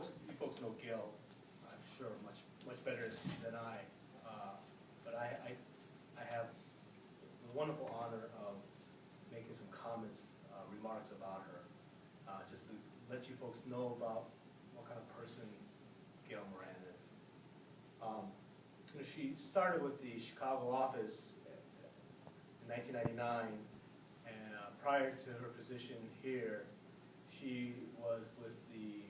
you folks know Gail, I'm sure, much better than I. But I have the wonderful honor of making some comments, remarks about her, just to let you folks know about what kind of person Gail Moran is. She started with the Chicago office in 1999, and prior to her position here, she was with the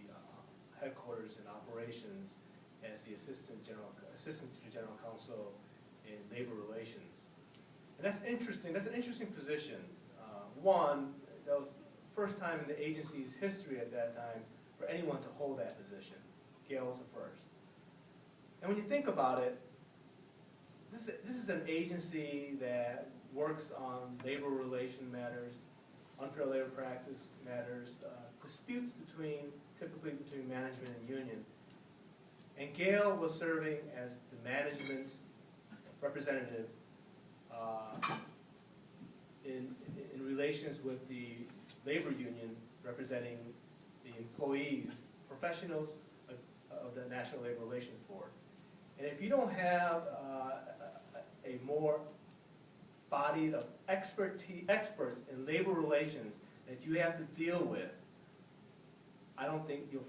headquarters and operations as the assistant to the general counsel in labor relations. And that's interesting. That's an interesting position. One, that was the first time in the agency's history at that time for anyone to hold that position. Gail was the first. And when you think about it, this is an agency that works on labor relation matters, unfair labor practice matters, disputes typically between management and union. And Gail was serving as the management's representative in relations with the labor union representing the employees, professionals of the National Labor Relations Board. And if you don't have a more body of experts in labor relations that you have to deal with, I don't think you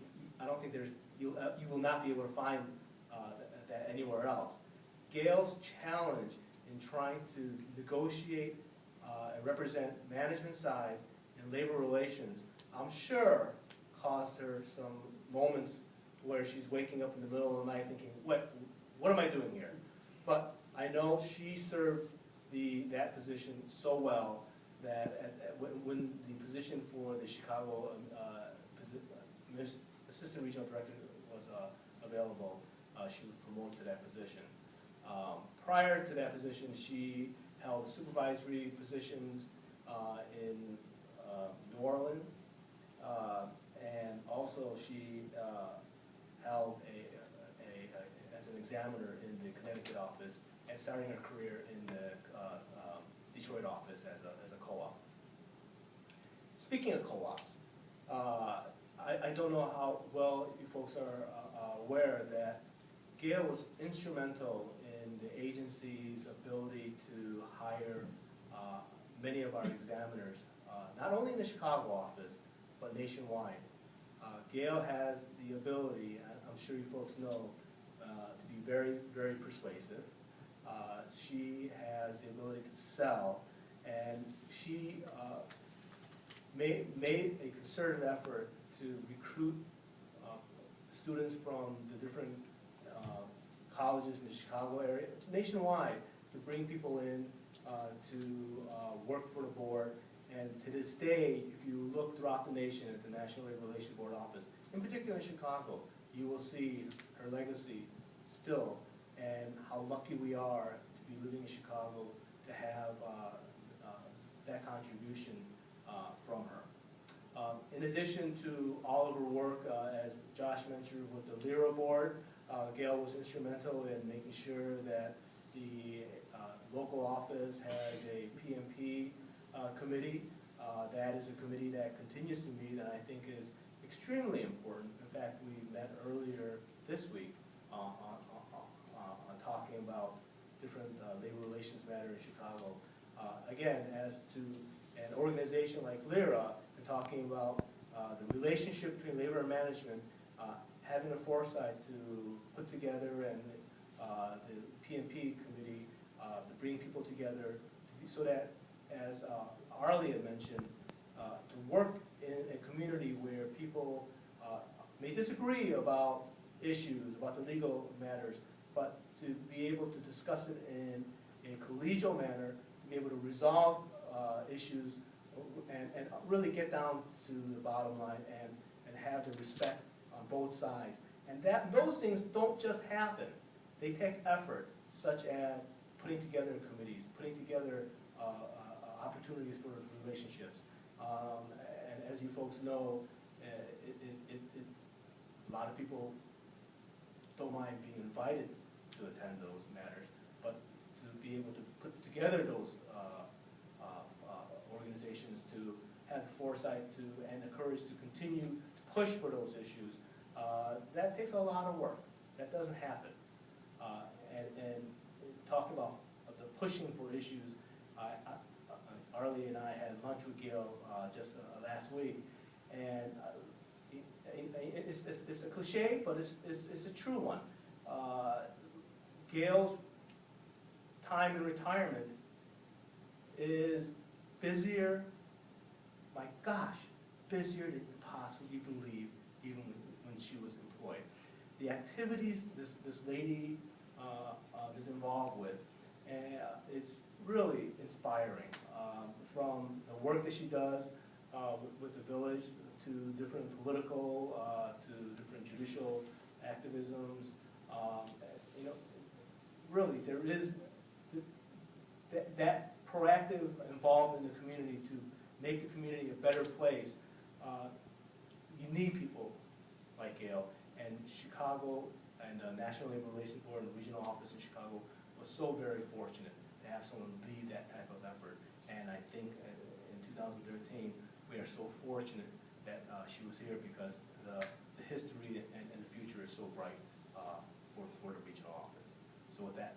will not be able to find that anywhere else. Gail's challenge in trying to negotiate and represent management side in labor relations, I'm sure, caused her some moments where she's waking up in the middle of the night thinking, what am I doing here? But I know she served that position so well that when the position for the Chicago Assistant Regional Director was available, she was promoted to that position. Prior to that position, she held supervisory positions in New Orleans, and also she held as an examiner in the Connecticut office, and starting her career in the Detroit office as a co-op. Speaking of co-ops, I don't know how well you folks are aware that Gail was instrumental in the agency's ability to hire many of our examiners, not only in the Chicago office, but nationwide. Gail has the ability, I'm sure you folks know, to be very, very persuasive. She has the ability to sell, and she made a concerted effort to recruit students from the different colleges in the Chicago area, nationwide, to bring people in to work for the board. And to this day, if you look throughout the nation at the National Labor Relations Board office, in particular in Chicago, you will see her legacy still, and how lucky we are to be living in Chicago to have that contribution from her. In addition to all of her work, as Josh mentioned, with the Lera Board, Gail was instrumental in making sure that the local office has a PMP committee. That is a committee that continues to meet, and I think is extremely important. In fact, we met earlier this week on talking about different labor relations matter in Chicago. Again, as to an organization like Lera, we're talking about the relationship between labor and management, having the foresight to put together and the PMP committee to bring people together so that, as Arlie had mentioned, to work in a community where people may disagree about issues, about the legal matters, but to be able to discuss it in a collegial manner, to be able to resolve issues and really get down to the bottom line and have the respect on both sides. And those things don't just happen. They take effort, such as putting together committees, putting together opportunities for relationships. And as you folks know, a lot of people don't mind being invited to attend those matters, but to be able to put together those organizations, to have the foresight and the courage to continue to push for those issues, That takes a lot of work. That doesn't happen. And talk about the pushing for issues. Arlie and I had lunch with Gail just last week, and it's a cliche, but it's a true one. Gail's time in retirement is busier, my gosh, busier than you possibly believe, even when she was employed. The activities this lady is involved with, it's really inspiring. From the work that she does with the village, to different political, to different judicial activisms. You know, really, there is that proactive involvement in the community to make the community a better place. You need people like Gail, and Chicago and the National Labor Relations Board and the regional office in Chicago was so very fortunate to have someone lead that type of effort. And I think in 2013, we are so fortunate that she was here, because the history and the future is so bright for the regional office. So with that,